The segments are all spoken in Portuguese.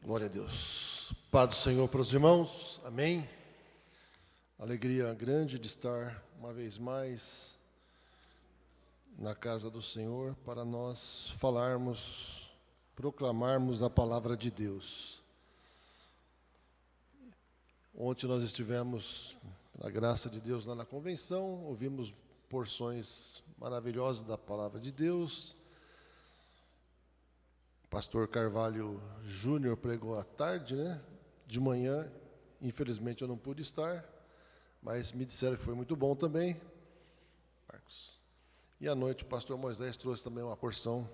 Glória a Deus. Paz do Senhor para os irmãos. Amém. Alegria grande de estar uma vez mais na casa do Senhor para nós falarmos, proclamarmos a palavra de Deus. Ontem nós estivemos, na graça de Deus, lá na convenção, ouvimos porções maravilhosas da palavra de Deus. Pastor Carvalho Júnior pregou à tarde, né? De manhã, infelizmente eu não pude estar, mas me disseram que foi muito bom também. Marcos. E à noite o pastor Moisés trouxe também uma porção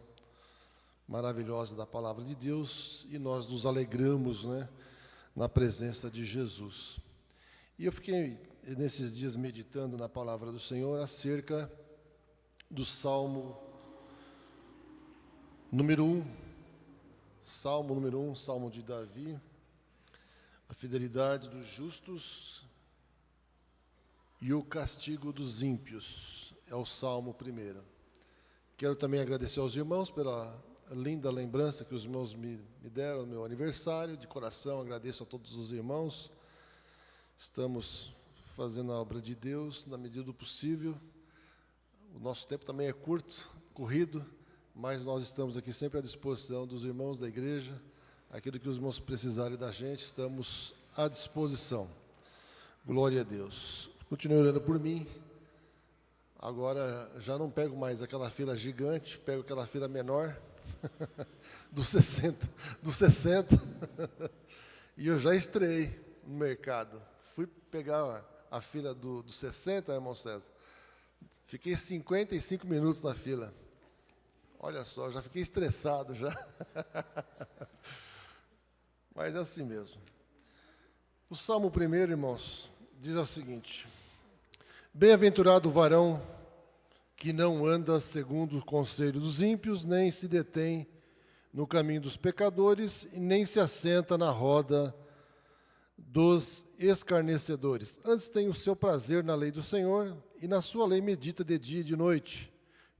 maravilhosa da palavra de Deus e nós nos alegramos, né, na presença de Jesus. E eu fiquei nesses dias meditando na palavra do Senhor acerca do Salmo número 1. Salmo número 1, Salmo de Davi, a fidelidade dos justos e o castigo dos ímpios, é o Salmo 1. Quero também agradecer aos irmãos pela linda lembrança que os irmãos me deram no meu aniversário, de coração agradeço a todos os irmãos. Estamos fazendo a obra de Deus na medida do possível, o nosso tempo também é curto, corrido, mas nós estamos aqui sempre à disposição dos irmãos da igreja, aquilo que os irmãos precisarem da gente, estamos à disposição. Glória a Deus. Continue orando por mim. Agora já não pego mais aquela fila gigante, pego aquela fila menor, dos 60. E eu já estreiei no mercado. Fui pegar a fila do 60, irmão César. Fiquei 55 minutos na fila. Olha só, já fiquei estressado já. Mas é assim mesmo. O Salmo 1, irmãos, diz o seguinte: Bem-aventurado o varão que não anda segundo o conselho dos ímpios, nem se detém no caminho dos pecadores, e nem se assenta na roda dos escarnecedores. Antes tem o seu prazer na lei do Senhor, e na sua lei medita de dia e de noite,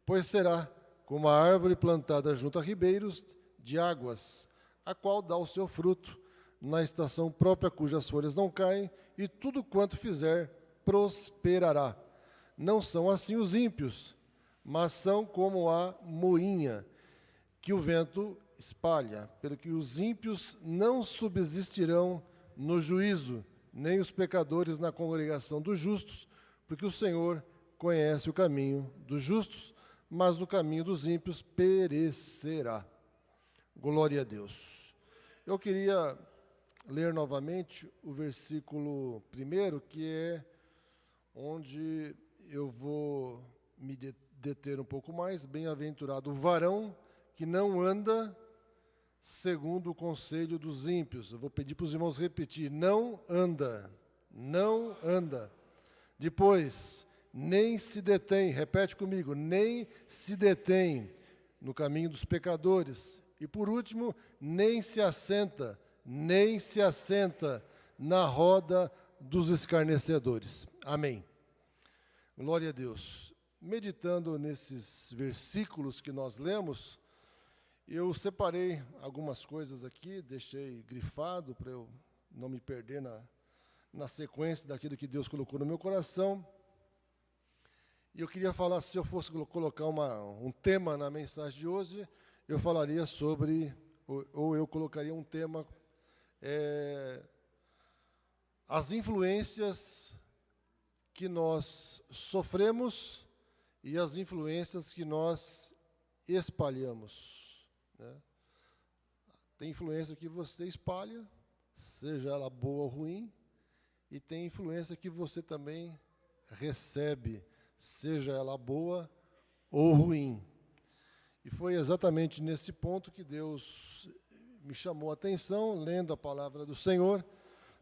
pois será como a árvore plantada junto a ribeiros de águas, a qual dá o seu fruto na estação própria, cujas folhas não caem, e tudo quanto fizer prosperará. Não são assim os ímpios, mas são como a moinha que o vento espalha, pelo que os ímpios não subsistirão no juízo, nem os pecadores na congregação dos justos, porque o Senhor conhece o caminho dos justos, mas o caminho dos ímpios perecerá. Glória a Deus. Eu queria ler novamente o versículo 1, que é onde eu vou me deter um pouco mais. Bem-aventurado o varão que não anda segundo o conselho dos ímpios. Eu vou pedir para os irmãos repetir: não anda, não anda. Depois, nem se detém, repete comigo, nem se detém no caminho dos pecadores. E por último, nem se assenta na roda dos escarnecedores. Amém. Glória a Deus. Meditando nesses versículos que nós lemos, eu separei algumas coisas aqui, deixei grifado para eu não me perder na sequência daquilo que Deus colocou no meu coração. E eu queria falar, se eu fosse colocar um tema na mensagem de hoje, eu falaria sobre, ou eu colocaria um tema, as influências que nós sofremos e as influências que nós espalhamos, né? Tem influência que você espalha, seja ela boa ou ruim, e tem influência que você também recebe, seja ela boa ou ruim. E foi exatamente nesse ponto que Deus me chamou a atenção, lendo a palavra do Senhor,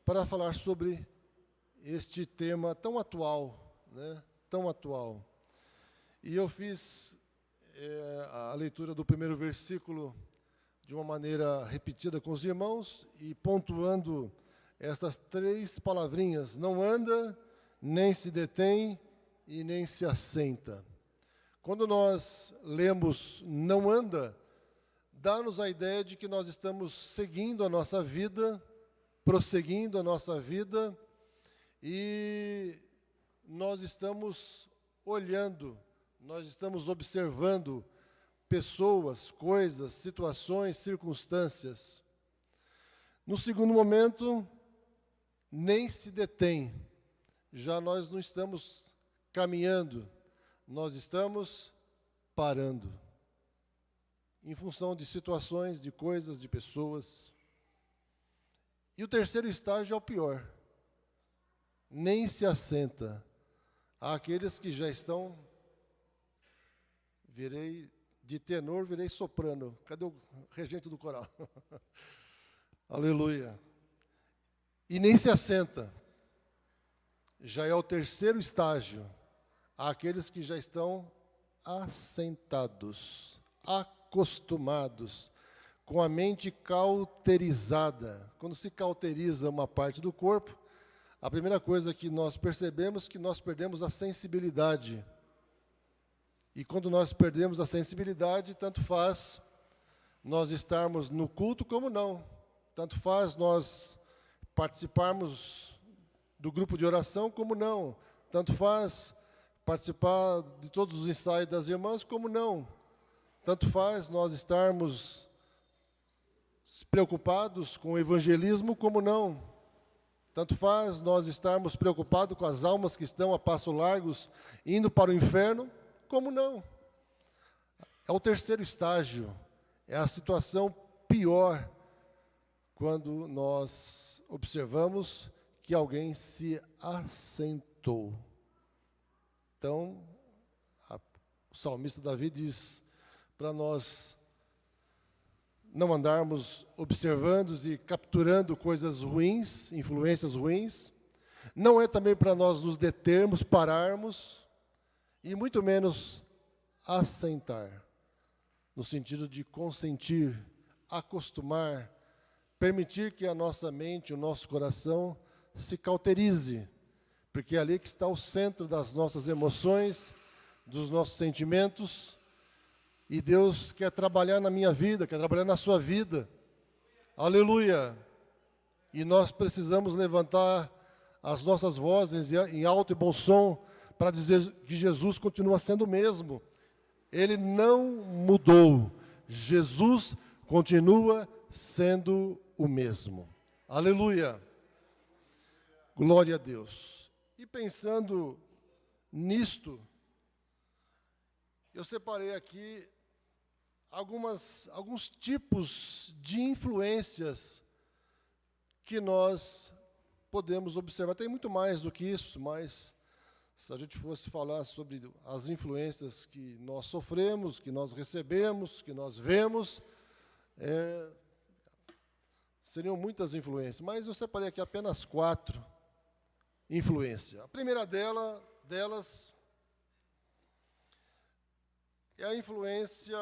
para falar sobre este tema tão atual, né? Tão atual. E eu fiz a leitura do primeiro versículo de uma maneira repetida com os irmãos e pontuando essas 3 palavrinhas: não anda, nem se detém e nem se assenta. Quando nós lemos não anda, dá-nos a ideia de que nós estamos seguindo a nossa vida, prosseguindo a nossa vida, e nós estamos olhando, nós estamos observando pessoas, coisas, situações, circunstâncias. No segundo momento, nem se detém, já nós não estamos caminhando, nós estamos parando, em função de situações, de coisas, de pessoas. E o terceiro estágio é o pior, nem se assenta. Há aqueles que já estão, de tenor, virei soprano. Cadê o regente do coral? Aleluia. E nem se assenta. Já é o terceiro estágio. Há aqueles que já estão assentados, acostumados, com a mente cauterizada. Quando se cauteriza uma parte do corpo, a primeira coisa que nós percebemos é que nós perdemos a sensibilidade. E quando nós perdemos a sensibilidade, tanto faz nós estarmos no culto como não. Tanto faz nós participarmos do grupo de oração como não. Tanto faz participar de todos os ensaios das irmãs como não. Tanto faz nós estarmos preocupados com o evangelismo como não. Tanto faz nós estarmos preocupados com as almas que estão a passos largos indo para o inferno, como não. É o terceiro estágio, é a situação pior quando nós observamos que alguém se assentou. Então, o salmista Davi diz para nós não andarmos observando e capturando coisas ruins, influências ruins. Não é também para nós nos determos, pararmos, e muito menos assentar, no sentido de consentir, acostumar, permitir que a nossa mente, o nosso coração se cauterize, porque é ali que está o centro das nossas emoções, dos nossos sentimentos. E Deus quer trabalhar na minha vida, quer trabalhar na sua vida. Aleluia! E nós precisamos levantar as nossas vozes em alto e bom som para dizer que Jesus continua sendo o mesmo. Ele não mudou. Jesus continua sendo o mesmo. Aleluia! Glória a Deus. E pensando nisto, eu separei aqui alguns tipos de influências que nós podemos observar. Tem muito mais do que isso, mas se a gente fosse falar sobre as influências que nós sofremos, que nós recebemos, que nós vemos, seriam muitas influências, mas eu separei aqui apenas 4 influências. A primeira delas é a influência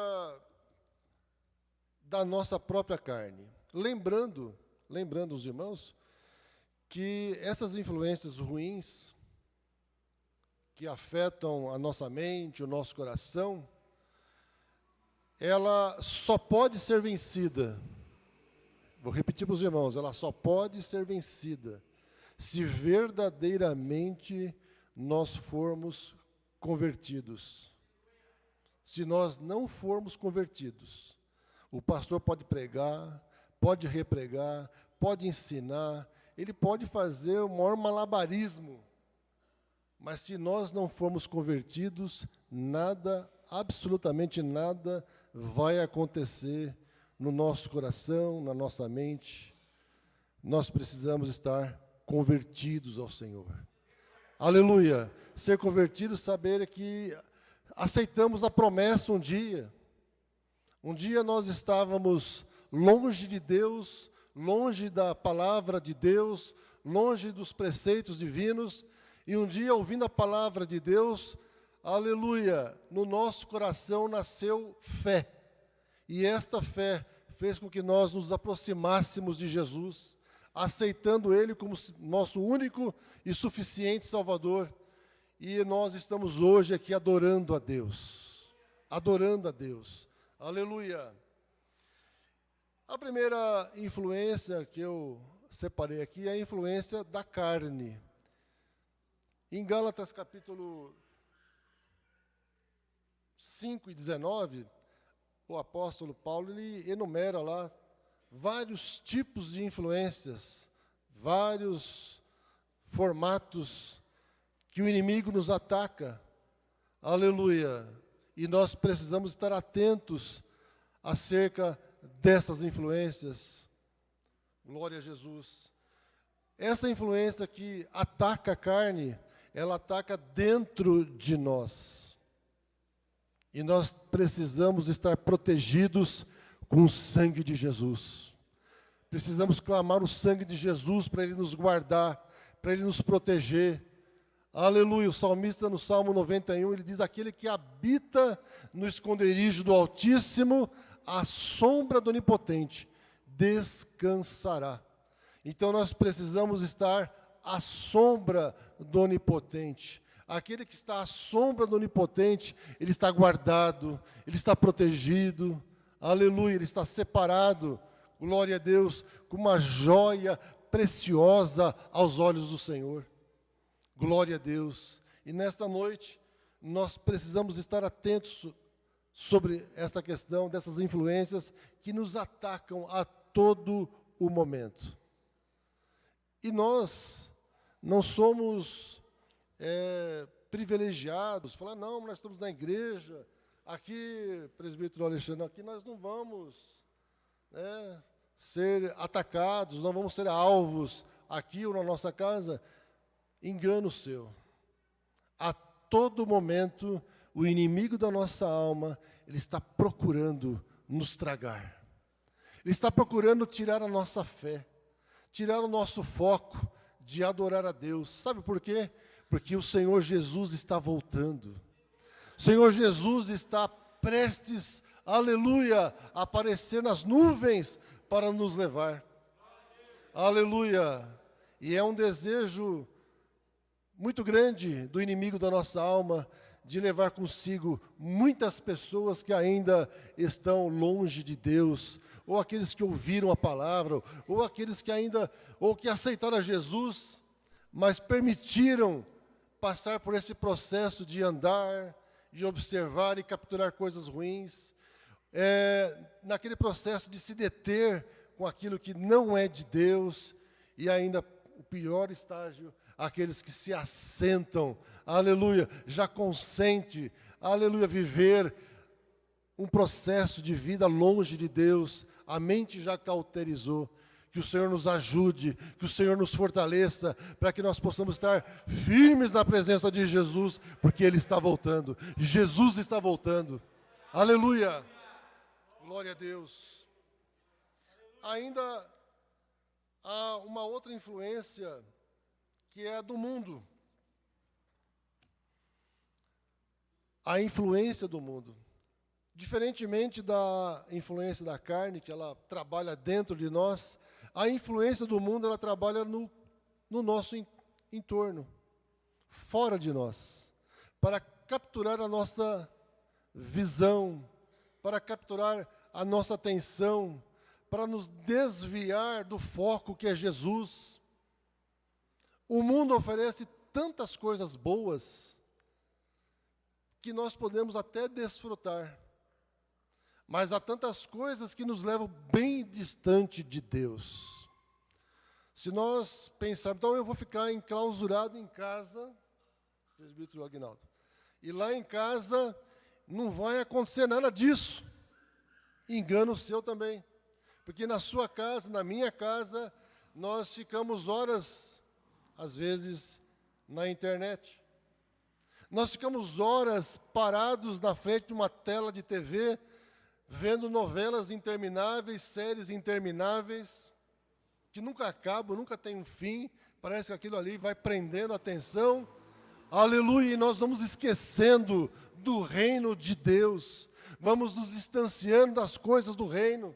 da nossa própria carne. Lembrando os irmãos, que essas influências ruins, que afetam a nossa mente, o nosso coração, ela só pode ser vencida. Vou repetir para os irmãos, ela só pode ser vencida se verdadeiramente nós formos convertidos. Se nós não formos convertidos, o pastor pode pregar, pode repregar, pode ensinar, ele pode fazer o maior malabarismo, mas se nós não formos convertidos, nada, absolutamente nada, vai acontecer no nosso coração, na nossa mente. Nós precisamos estar convertidos ao Senhor. Aleluia! Ser convertidos, saber que aceitamos a promessa um dia. Um dia nós estávamos longe de Deus, longe da palavra de Deus, longe dos preceitos divinos, e um dia, ouvindo a palavra de Deus, aleluia, no nosso coração nasceu fé. E esta fé fez com que nós nos aproximássemos de Jesus, aceitando Ele como nosso único e suficiente Salvador. E nós estamos hoje aqui adorando a Deus. Adorando a Deus. Aleluia. A primeira influência que eu separei aqui é a influência da carne. Em Gálatas capítulo 5 e 19, o apóstolo Paulo ele enumera lá vários tipos de influências, vários formatos que o inimigo nos ataca. Aleluia! E nós precisamos estar atentos acerca dessas influências. Glória a Jesus. Essa influência que ataca a carne, ela ataca dentro de nós. E nós precisamos estar protegidos com o sangue de Jesus. Precisamos clamar o sangue de Jesus para Ele nos guardar, para Ele nos proteger. Aleluia, o salmista no Salmo 91, ele diz, aquele que habita no esconderijo do Altíssimo, à sombra do Onipotente, descansará. Então nós precisamos estar à sombra do Onipotente. Aquele que está à sombra do Onipotente, ele está guardado, ele está protegido, aleluia, ele está separado, glória a Deus, com uma joia preciosa aos olhos do Senhor. Glória a Deus. E nesta noite, nós precisamos estar atentos sobre esta questão, dessas influências que nos atacam a todo o momento. E nós não somos privilegiados, falar, não, nós estamos na igreja, aqui, presbítero Alexandre, aqui nós não vamos ser atacados, não vamos ser alvos aqui ou na nossa casa. Engano seu. A todo momento, o inimigo da nossa alma, ele está procurando nos tragar. Ele está procurando tirar a nossa fé, tirar o nosso foco de adorar a Deus. Sabe por quê? Porque o Senhor Jesus está voltando. O Senhor Jesus está prestes, aleluia, a aparecer nas nuvens para nos levar. Aleluia. E é um desejo muito grande do inimigo da nossa alma, de levar consigo muitas pessoas que ainda estão longe de Deus, ou aqueles que ouviram a palavra, ou aqueles que ainda, ou que aceitaram a Jesus, mas permitiram passar por esse processo de andar, de observar e capturar coisas ruins, naquele processo de se deter com aquilo que não é de Deus, e ainda o pior estágio, aqueles que se assentam, aleluia, já consente, aleluia, viver um processo de vida longe de Deus, a mente já cauterizou. Que o Senhor nos ajude, que o Senhor nos fortaleça, para que nós possamos estar firmes na presença de Jesus, porque Ele está voltando, Jesus está voltando, aleluia, glória a Deus. Ainda há uma outra influência, que é a do mundo. A influência do mundo. Diferentemente da influência da carne, que ela trabalha dentro de nós, a influência do mundo, ela trabalha no nosso entorno, fora de nós, para capturar a nossa visão, para capturar a nossa atenção, para nos desviar do foco que é Jesus. O mundo oferece tantas coisas boas que nós podemos até desfrutar, mas há tantas coisas que nos levam bem distante de Deus. Se nós pensarmos, então eu vou ficar enclausurado em casa, presbítero Aguinaldo, e lá em casa não vai acontecer nada disso. Engano seu também, porque na sua casa, na minha casa, nós ficamos horas, às vezes, na internet. Nós ficamos horas parados na frente de uma tela de TV, vendo novelas intermináveis, séries intermináveis, que nunca acabam, nunca tem um fim, parece que aquilo ali vai prendendo a atenção. Aleluia, e nós vamos esquecendo do reino de Deus, vamos nos distanciando das coisas do reino.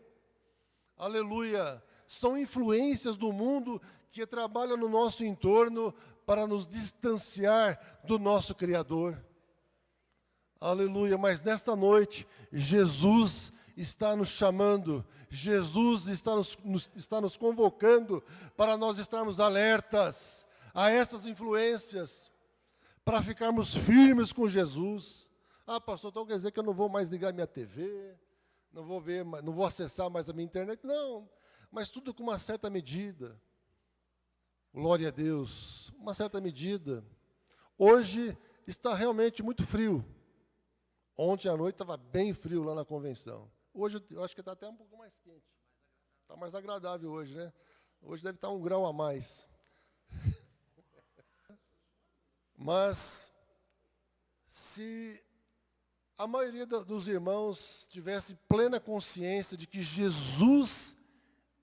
Aleluia, são influências do mundo que trabalham no nosso entorno para nos distanciar do nosso Criador. Aleluia, mas nesta noite, Jesus está nos chamando, Jesus está nos convocando para nós estarmos alertas a essas influências, para ficarmos firmes com Jesus. Ah, pastor, então quer dizer que eu não vou mais ligar minha TV, não vou acessar mais a minha internet? Não, mas tudo com uma certa medida. Glória a Deus, uma certa medida. Hoje está realmente muito frio. Ontem à noite estava bem frio lá na convenção. Hoje eu acho que está até um pouco mais quente. Está mais agradável hoje, né? Hoje deve estar 1 grau a mais. Mas, se a maioria dos irmãos tivesse plena consciência de que Jesus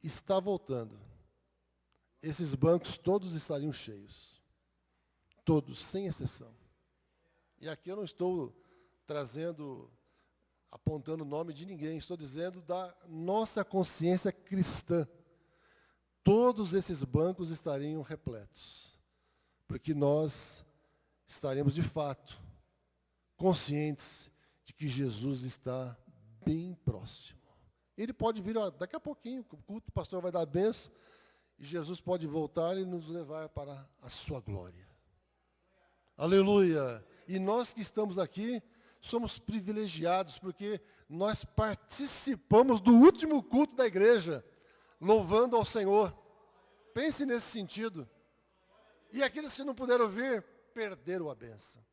está voltando, esses bancos todos estariam cheios. Todos, sem exceção. E aqui eu não estou apontando o nome de ninguém, estou dizendo da nossa consciência cristã. Todos esses bancos estariam repletos, porque nós estaremos de fato conscientes de que Jesus está bem próximo. Ele pode vir daqui a pouquinho, o culto, o pastor vai dar a bênção, e Jesus pode voltar e nos levar para a sua glória. Aleluia! E nós que estamos aqui, somos privilegiados, porque nós participamos do último culto da igreja, louvando ao Senhor. Pense nesse sentido. E aqueles que não puderam vir, perderam a bênção.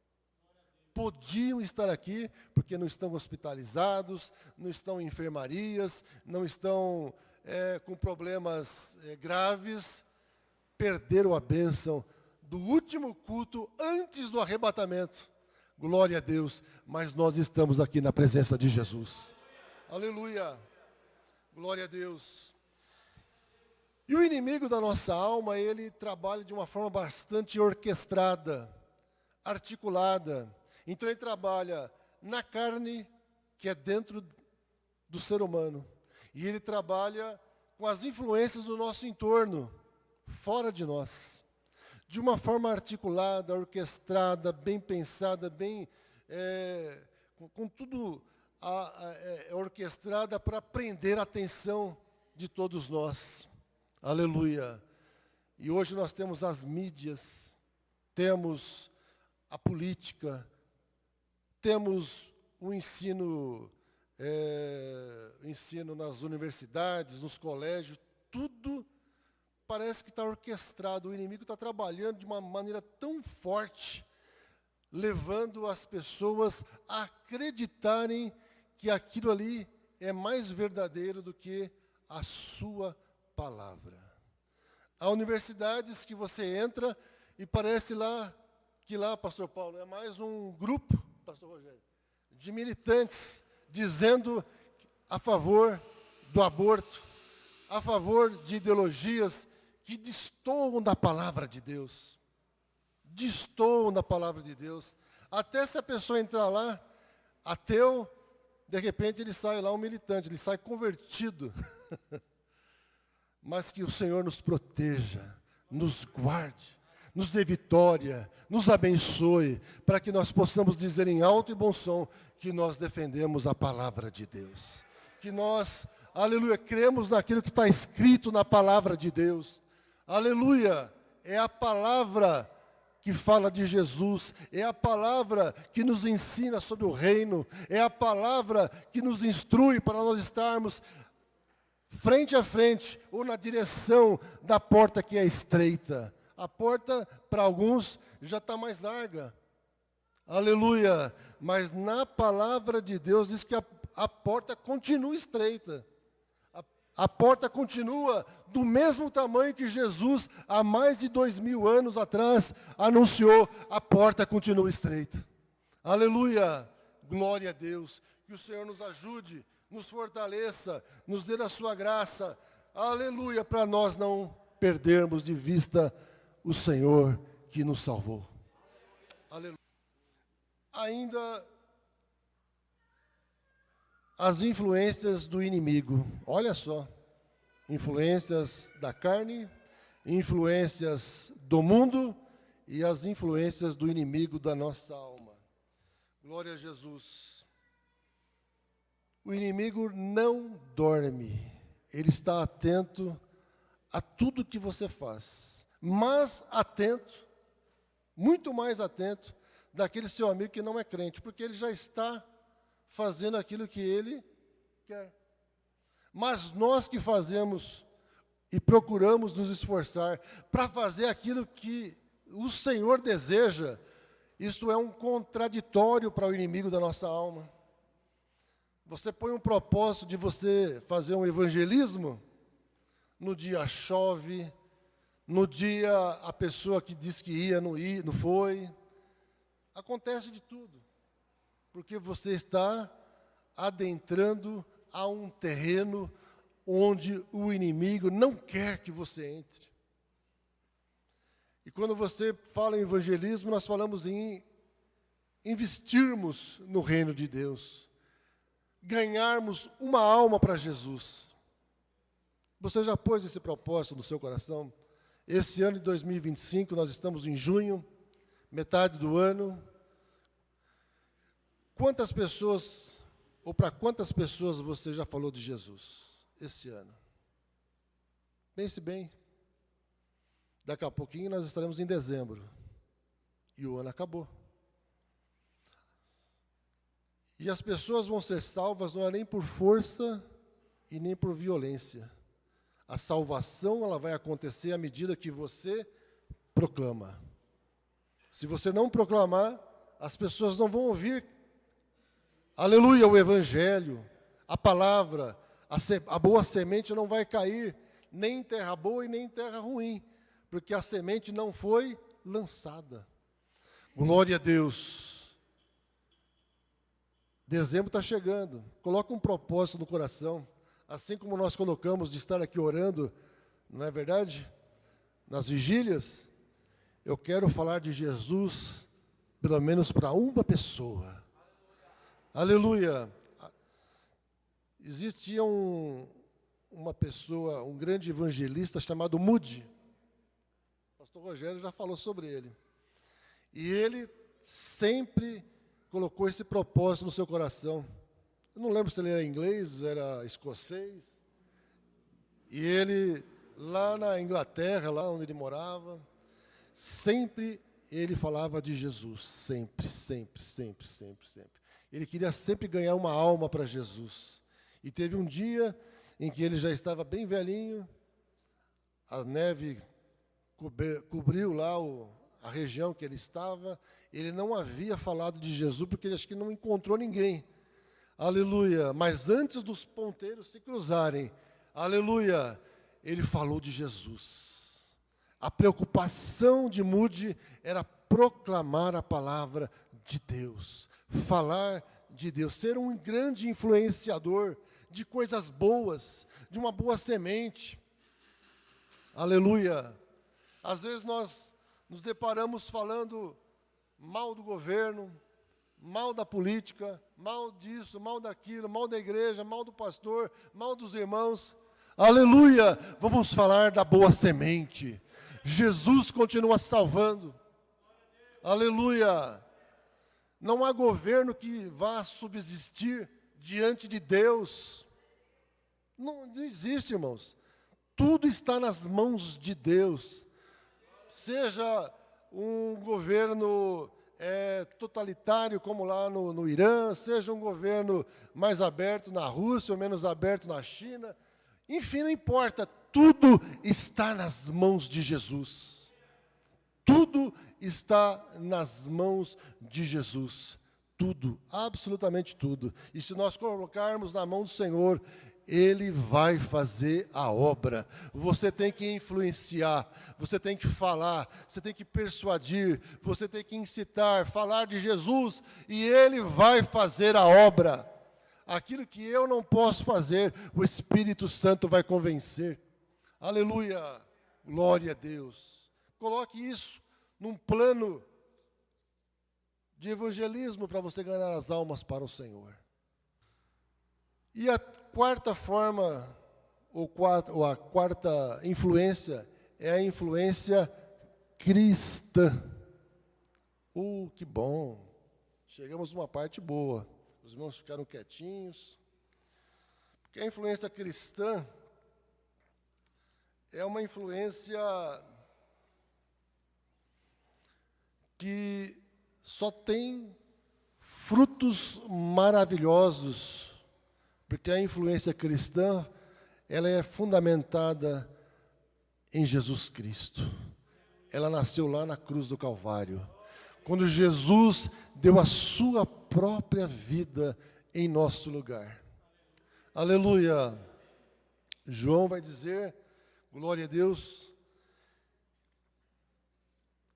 Podiam estar aqui, porque não estão hospitalizados, não estão em enfermarias, não estão com problemas graves, perderam a bênção do último culto antes do arrebatamento. Glória a Deus, mas nós estamos aqui na presença de Jesus. Aleluia, glória a Deus. E o inimigo da nossa alma, ele trabalha de uma forma bastante orquestrada, articulada. Então ele trabalha na carne, que é dentro do ser humano. E ele trabalha com as influências do nosso entorno, fora de nós. De uma forma articulada, orquestrada, bem pensada, com tudo orquestrada para prender a atenção de todos nós. Aleluia. E hoje nós temos as mídias, temos a política, temos o ensino nas universidades, nos colégios, tudo parece que está orquestrado. O inimigo está trabalhando de uma maneira tão forte, levando as pessoas a acreditarem que aquilo ali é mais verdadeiro do que a sua palavra. Há universidades que você entra e parece que lá, pastor Paulo, é mais um grupo, pastor Rogério, de militantes dizendo a favor do aborto, a favor de ideologias que destoam da palavra de Deus. Destoam da palavra de Deus. Até se a pessoa entrar lá, ateu, de repente ele sai lá um militante, ele sai convertido. Mas que o Senhor nos proteja, nos guarde, nos dê vitória, nos abençoe, para que nós possamos dizer em alto e bom som que nós defendemos a palavra de Deus. Que nós, aleluia, cremos naquilo que está escrito na palavra de Deus. Aleluia, é a palavra que fala de Jesus, é a palavra que nos ensina sobre o reino, é a palavra que nos instrui para nós estarmos frente a frente ou na direção da porta que é estreita. A porta, para alguns, já está mais larga. Aleluia, mas na palavra de Deus diz que a porta continua estreita. A porta continua do mesmo tamanho que Jesus, há mais de 2000 anos atrás, anunciou. A porta continua estreita. Aleluia! Glória a Deus. Que o Senhor nos ajude, nos fortaleça, nos dê a sua graça. Aleluia! Para nós não perdermos de vista o Senhor que nos salvou. Aleluia. Ainda as influências do inimigo, olha só, influências da carne, influências do mundo e as influências do inimigo da nossa alma. Glória a Jesus. O inimigo não dorme. Ele está atento a tudo que você faz. Mas atento, muito mais atento, daquele seu amigo que não é crente, porque ele já está fazendo aquilo que ele quer. Mas nós que fazemos e procuramos nos esforçar para fazer aquilo que o Senhor deseja, isto é um contraditório para o inimigo da nossa alma. Você põe um propósito de você fazer um evangelismo, no dia chove, no dia a pessoa que disse que ia, não foi. Acontece de tudo, porque você está adentrando a um terreno onde o inimigo não quer que você entre. E quando você fala em evangelismo, nós falamos em investirmos no reino de Deus, ganharmos uma alma para Jesus. Você já pôs esse propósito no seu coração? Esse ano de 2025, nós estamos em junho, metade do ano. Quantas pessoas, ou para quantas pessoas você já falou de Jesus esse ano? Pense bem. Daqui a pouquinho nós estaremos em dezembro. E o ano acabou. E as pessoas vão ser salvas não é nem por força e nem por violência. A salvação ela vai acontecer à medida que você proclama. Se você não proclamar, as pessoas não vão ouvir, aleluia, o evangelho, a palavra, a boa semente não vai cair, nem em terra boa e nem em terra ruim, porque a semente não foi lançada. Glória a Deus. Dezembro está chegando. Coloca um propósito no coração. Assim como nós colocamos de estar aqui orando, não é verdade? Nas vigílias, eu quero falar de Jesus, pelo menos para uma pessoa. Aleluia. Existia uma pessoa, um grande evangelista chamado Moody. O pastor Rogério já falou sobre ele. E ele sempre colocou esse propósito no seu coração. Eu não lembro se ele era inglês, era escocês. E ele, lá na Inglaterra, lá onde ele morava, sempre ele falava de Jesus. Sempre, sempre, sempre, sempre, sempre. Ele queria sempre ganhar uma alma para Jesus. E teve um dia em que ele já estava bem velhinho, a neve cobriu lá a região que ele estava, ele não havia falado de Jesus, porque ele acho que não encontrou ninguém. Aleluia. Mas antes dos ponteiros se cruzarem, aleluia, ele falou de Jesus. A preocupação de Moody era proclamar a palavra de Deus, falar de Deus, ser um grande influenciador de coisas boas, de uma boa semente. Aleluia. Às vezes nós nos deparamos falando mal do governo, mal da política, mal disso, mal daquilo, mal da igreja, mal do pastor, mal dos irmãos. Aleluia! Vamos falar da boa semente. Jesus continua salvando. Aleluia! Não há governo que vá subsistir diante de Deus. Não existe, irmãos. Tudo está nas mãos de Deus. Seja um governo totalitário, como lá no Irã, seja um governo mais aberto na Rússia ou menos aberto na China. Enfim, não importa, tudo está nas mãos de Jesus. Tudo está nas mãos de Jesus. Tudo, absolutamente tudo. E se nós colocarmos na mão do Senhor, Ele vai fazer a obra. Você tem que influenciar, você tem que falar, você tem que persuadir, você tem que incitar, falar de Jesus, e Ele vai fazer a obra. Aquilo que eu não posso fazer, o Espírito Santo vai convencer. Aleluia, glória a Deus. Coloque isso num plano de evangelismo para você ganhar as almas para o Senhor. E a quarta forma, ou a quarta influência, é a influência cristã. Que bom! Chegamos a uma parte boa. Os irmãos ficaram quietinhos. Que a influência cristã é uma influência que só tem frutos maravilhosos, porque a influência cristã, ela é fundamentada em Jesus Cristo. Ela nasceu lá na cruz do Calvário, quando Jesus deu a sua própria vida em nosso lugar. Aleluia! João vai dizer, glória a Deus,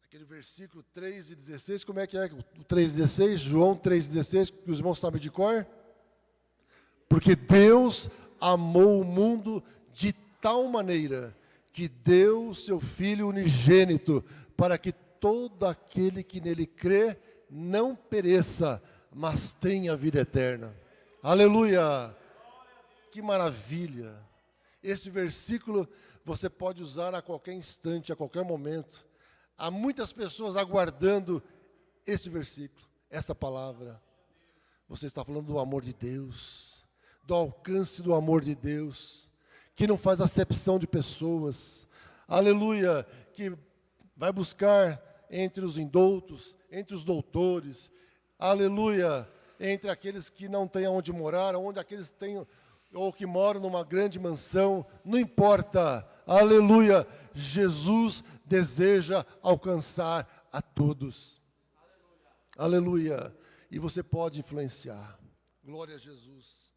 aquele versículo 3:16, como é que é o 3:16? João 3:16, que os irmãos sabem de cor? Porque Deus amou o mundo de tal maneira que deu o seu Filho unigênito, para que todo aquele que nele crê não pereça, mas tenha vida eterna. Aleluia! Que maravilha! Esse versículo você pode usar a qualquer instante, a qualquer momento. Há muitas pessoas aguardando esse versículo, essa palavra. Você está falando do amor de Deus, do alcance do amor de Deus, que não faz acepção de pessoas. Aleluia! Que vai buscar entre os indoutos, entre os doutores. Aleluia! Entre aqueles que não têm onde morar, onde aqueles têm ou que moram numa grande mansão, não importa, aleluia, Jesus deseja alcançar a todos, aleluia, e você pode influenciar, glória a Jesus,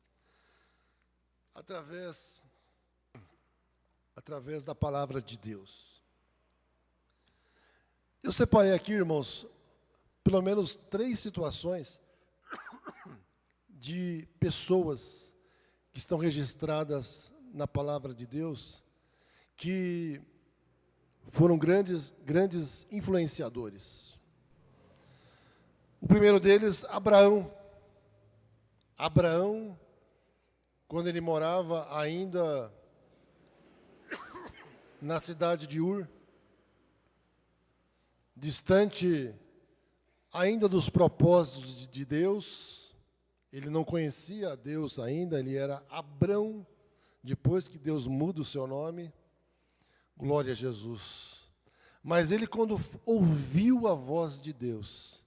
através da palavra de Deus. Eu separei aqui, irmãos, pelo menos 3 situações de pessoas que estão registradas na palavra de Deus, que foram grandes influenciadores. O primeiro deles, Abraão. Abraão, quando ele morava ainda na cidade de Ur, distante ainda dos propósitos de Deus, ele não conhecia a Deus ainda, ele era Abrão, depois que Deus muda o seu nome, glória a Jesus. Mas ele, quando ouviu a voz de Deus,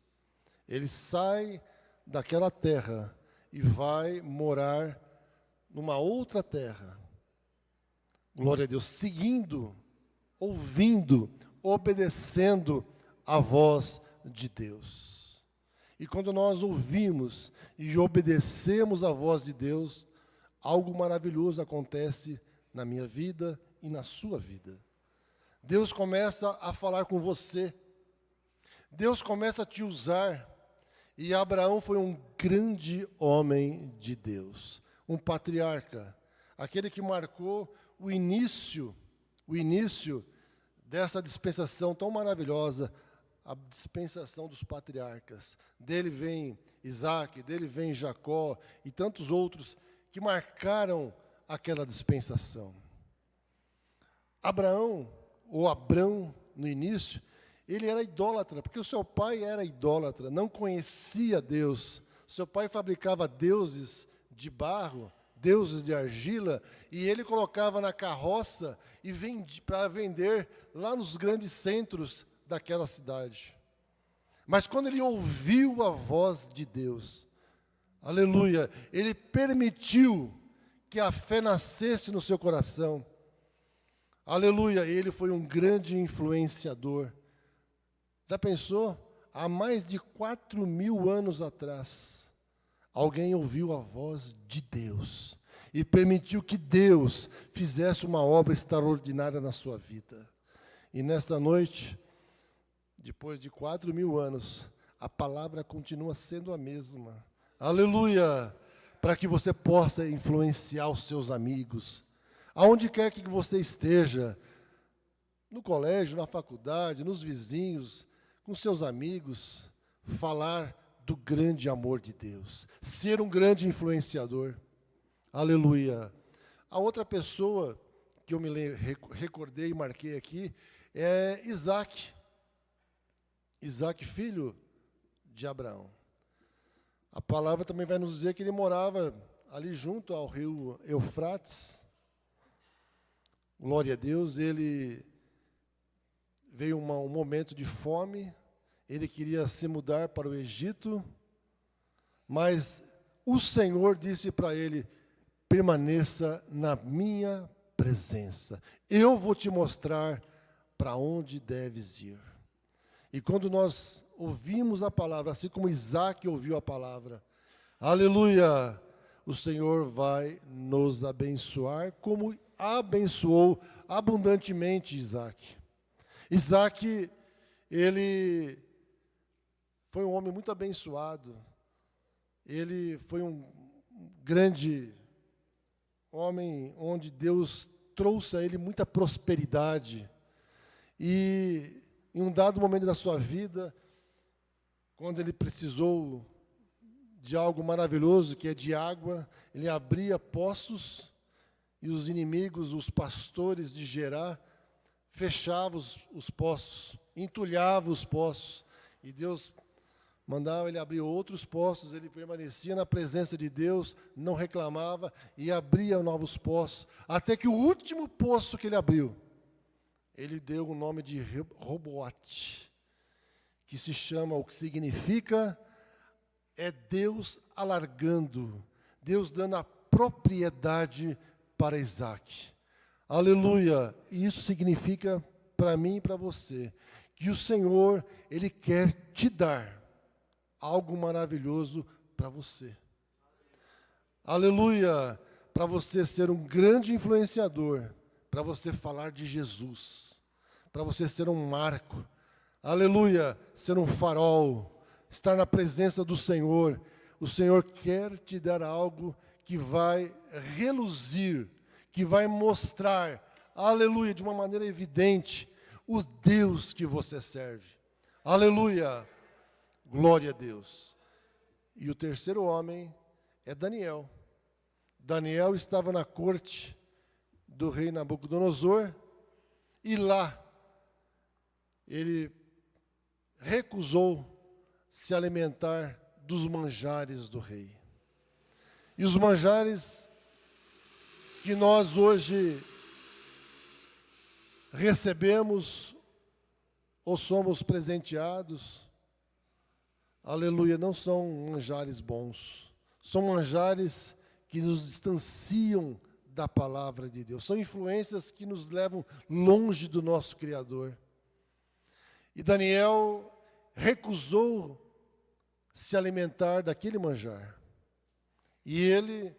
ele sai daquela terra e vai morar numa outra terra, glória a Deus, seguindo, ouvindo, obedecendo a voz de Deus. E quando nós ouvimos e obedecemos a voz de Deus, algo maravilhoso acontece na minha vida e na sua vida. Deus começa a falar com você. Deus começa a te usar. E Abraão foi um grande homem de Deus, um patriarca, aquele que marcou o início dessa dispensação tão maravilhosa, a dispensação dos patriarcas. Dele vem Isaac, dele vem Jacó e tantos outros que marcaram aquela dispensação. Abraão, ou Abrão, no início, ele era idólatra, porque o seu pai era idólatra, não conhecia Deus. Seu pai fabricava deuses de barro, deuses de argila, e ele colocava na carroça e vendia para vender lá nos grandes centros daquela cidade. Mas quando ele ouviu a voz de Deus, aleluia, ele permitiu que a fé nascesse no seu coração. Aleluia, ele foi um grande influenciador. Já pensou? Há mais de 4.000 anos atrás, alguém ouviu a voz de Deus e permitiu que Deus fizesse uma obra extraordinária na sua vida. E nesta noite, depois de 4.000 anos, a palavra continua sendo a mesma. Aleluia! Para que você possa influenciar os seus amigos, aonde quer que você esteja, no colégio, na faculdade, nos vizinhos, com seus amigos, falar do grande amor de Deus, ser um grande influenciador. Aleluia! A outra pessoa que eu me recordei e marquei aqui é Isaac. Isaac, filho de Abraão. A palavra também vai nos dizer que ele morava ali junto ao rio Eufrates, glória a Deus, ele veio um momento de fome, ele queria se mudar para o Egito, mas o Senhor disse para ele: permaneça na minha presença, eu vou te mostrar para onde deves ir. E quando nós ouvimos a palavra, assim como Isaac ouviu a palavra, aleluia, o Senhor vai nos abençoar, como abençoou abundantemente Isaac. Isaac, ele foi um homem muito abençoado, ele foi um grande homem onde Deus trouxe a ele muita prosperidade. E em um dado momento da sua vida, quando ele precisou de algo maravilhoso, que é de água, ele abria poços e os inimigos, os pastores de Gerá, fechavam os poços, entulhavam os poços. E Deus mandava ele abrir outros poços, ele permanecia na presença de Deus, não reclamava e abria novos poços, até que o último poço que ele abriu, ele deu o nome de Roboate, que se chama, o que significa, é Deus alargando, Deus dando a propriedade para Isaac. Aleluia! E isso significa para mim e para você, que o Senhor, Ele quer te dar algo maravilhoso para você. Aleluia! Para você ser um grande influenciador, para você falar de Jesus, para você ser um marco, aleluia, ser um farol, estar na presença do Senhor. O Senhor quer te dar algo que vai reluzir, que vai mostrar, aleluia, de uma maneira evidente, o Deus que você serve. Aleluia, glória a Deus. E o terceiro homem é Daniel. Daniel estava na corte do rei Nabucodonosor, e lá ele recusou se alimentar dos manjares do rei. E os manjares que nós hoje recebemos ou somos presenteados, aleluia, não são manjares bons, são manjares que nos distanciam da palavra de Deus. São influências que nos levam longe do nosso Criador. E Daniel recusou se alimentar daquele manjar. E ele,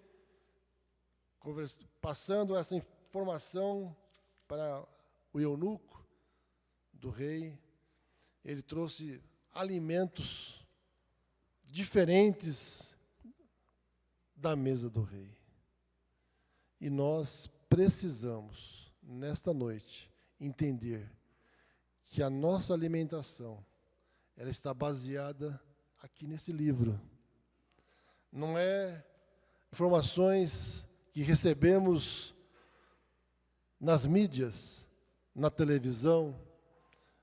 passando essa informação para o eunuco do rei, ele trouxe alimentos diferentes da mesa do rei. E nós precisamos, nesta noite, entender que a nossa alimentação, ela está baseada aqui nesse livro. Não é informações que recebemos nas mídias, na televisão,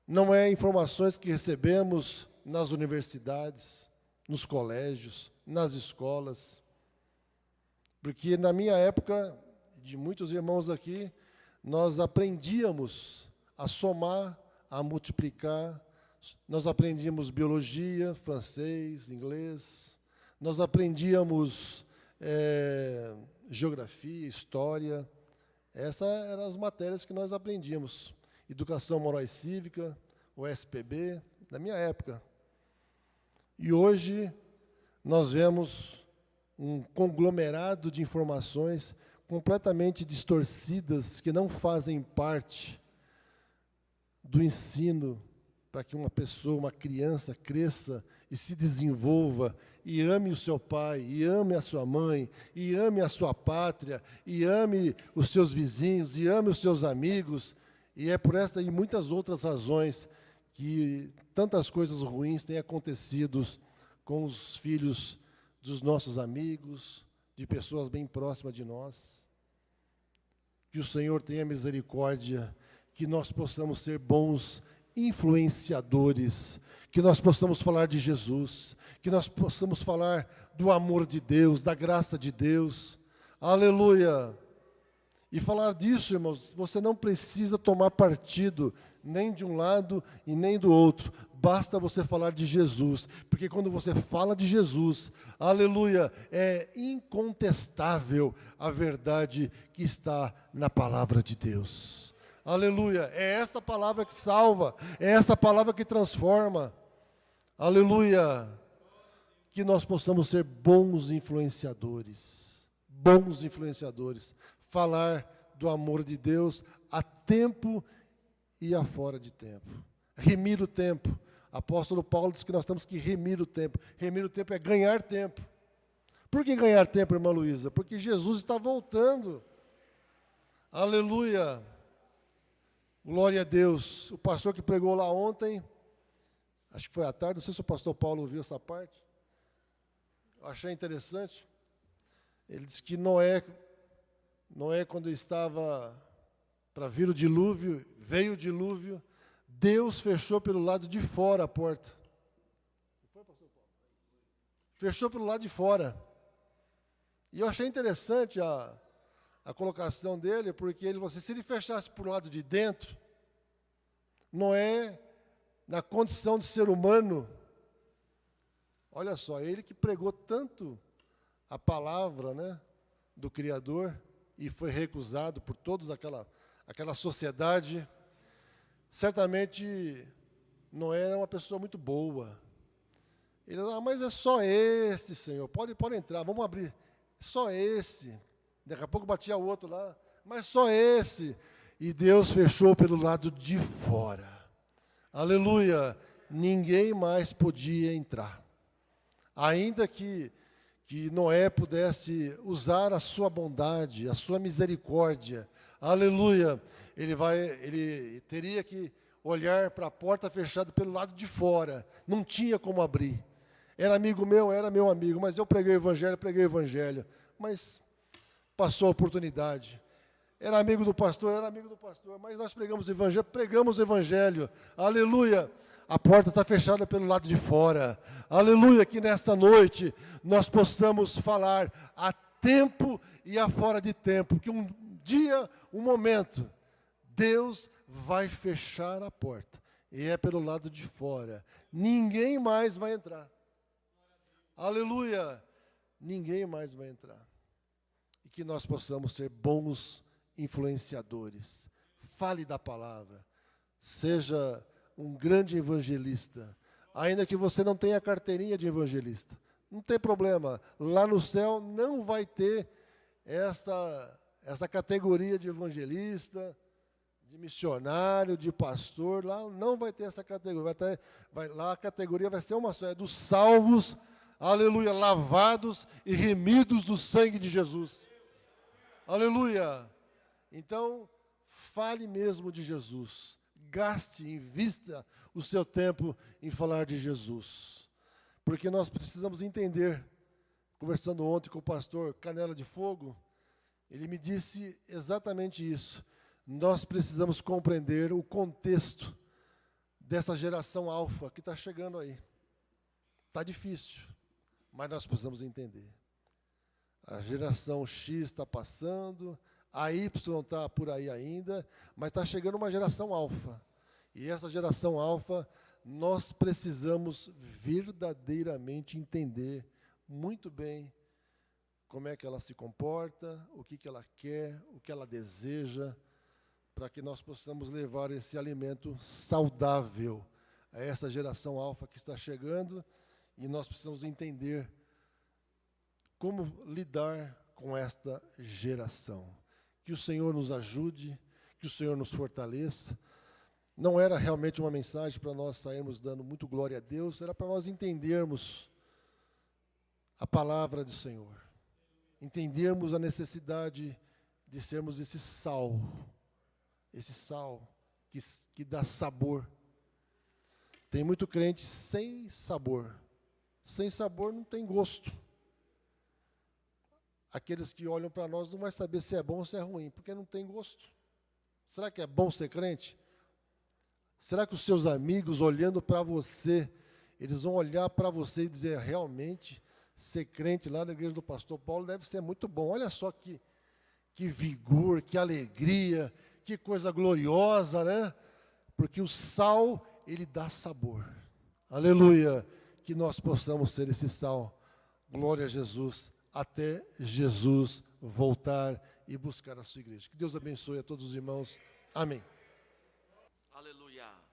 não é informações que recebemos nas universidades, nos colégios, nas escolas. Porque na minha época, de muitos irmãos aqui, nós aprendíamos a somar, a multiplicar, nós aprendíamos biologia, francês, inglês, nós aprendíamos geografia, história, essas eram as matérias que nós aprendíamos. Educação moral e cívica, o SPB, na minha época. E hoje nós vemos um conglomerado de informações completamente distorcidas, que não fazem parte do ensino para que uma pessoa, uma criança, cresça e se desenvolva e ame o seu pai, e ame a sua mãe, e ame a sua pátria, e ame os seus vizinhos, e ame os seus amigos. E é por esta e muitas outras razões que tantas coisas ruins têm acontecido com os filhos dos nossos amigos, de pessoas bem próximas de nós. Que o Senhor tenha misericórdia, que nós possamos ser bons influenciadores, que nós possamos falar de Jesus, que nós possamos falar do amor de Deus, da graça de Deus. Aleluia! E falar disso, irmãos, você não precisa tomar partido nem de um lado e nem do outro. Basta você falar de Jesus, porque quando você fala de Jesus, aleluia, é incontestável a verdade que está na palavra de Deus. Aleluia, é essa palavra que salva, é essa palavra que transforma. Aleluia, que nós possamos ser bons influenciadores, falar do amor de Deus a tempo e a fora de tempo. Remir o tempo. Apóstolo Paulo diz que nós temos que remir o tempo. Remir o tempo é ganhar tempo. Por que ganhar tempo, irmã Luísa? Porque Jesus está voltando. Aleluia. Glória a Deus. O pastor que pregou lá ontem, acho que foi à tarde, não sei se o pastor Paulo ouviu essa parte. Eu achei interessante. Ele disse que Noé, quando estava para vir o dilúvio, veio o dilúvio, Deus fechou pelo lado de fora a porta. Fechou pelo lado de fora. E eu achei interessante a colocação dele, porque ele falou assim, se ele fechasse por lado de dentro, Noé, na condição de ser humano, olha só, ele que pregou tanto a palavra, né, do Criador, e foi recusado por toda aquela sociedade. Certamente, Noé era uma pessoa muito boa. Ele falou, mas é só esse, Senhor, pode entrar, vamos abrir, só esse. Daqui a pouco batia o outro lá, mas só esse. E Deus fechou pelo lado de fora. Aleluia, ninguém mais podia entrar. Ainda que Noé pudesse usar a sua bondade, a sua misericórdia, aleluia, ele teria que olhar para a porta fechada pelo lado de fora, não tinha como abrir. Era amigo meu, era meu amigo, mas eu preguei o evangelho, mas passou a oportunidade. Era amigo do pastor, mas nós pregamos o evangelho, aleluia. A porta está fechada pelo lado de fora. Aleluia, que nesta noite nós possamos falar a tempo e a fora de tempo, que um dia, um momento, Deus vai fechar a porta. E é pelo lado de fora. Ninguém mais vai entrar. Aleluia, ninguém mais vai entrar. E que nós possamos ser bons influenciadores. Fale da palavra. Seja um grande evangelista, ainda que você não tenha carteirinha de evangelista, não tem problema, lá no céu não vai ter essa categoria de evangelista, de missionário, de pastor, lá não vai ter essa categoria, lá a categoria vai ser uma só, é dos salvos, aleluia, lavados e remidos do sangue de Jesus, aleluia. Então, fale mesmo de Jesus. Gaste, invista o seu tempo em falar de Jesus. Porque nós precisamos entender, conversando ontem com o pastor Canela de Fogo, ele me disse exatamente isso. Nós precisamos compreender o contexto dessa geração alfa que está chegando aí. Está difícil, mas nós precisamos entender. A geração X está passando, a Y está por aí ainda, mas está chegando uma geração alfa. E essa geração alfa, nós precisamos verdadeiramente entender muito bem como é que ela se comporta, o que ela quer, o que ela deseja, para que nós possamos levar esse alimento saudável a essa geração alfa que está chegando, e nós precisamos entender como lidar com esta geração. Que o Senhor nos ajude, que o Senhor nos fortaleça. Não era realmente uma mensagem para nós sairmos dando muito glória a Deus, era para nós entendermos a palavra do Senhor, entendermos a necessidade de sermos esse sal que dá sabor. Tem muito crente sem sabor não tem gosto. Aqueles que olham para nós não vão saber se é bom ou se é ruim, porque não tem gosto. Será que é bom ser crente? Será que os seus amigos, olhando para você, eles vão olhar para você e dizer, realmente, ser crente lá na igreja do pastor Paulo deve ser muito bom. Olha só que vigor, que alegria, que coisa gloriosa, né? Porque o sal, ele dá sabor. Aleluia! Que nós possamos ser esse sal. Glória a Jesus, até Jesus voltar e buscar a sua igreja. Que Deus abençoe a todos os irmãos. Amém. Aleluia.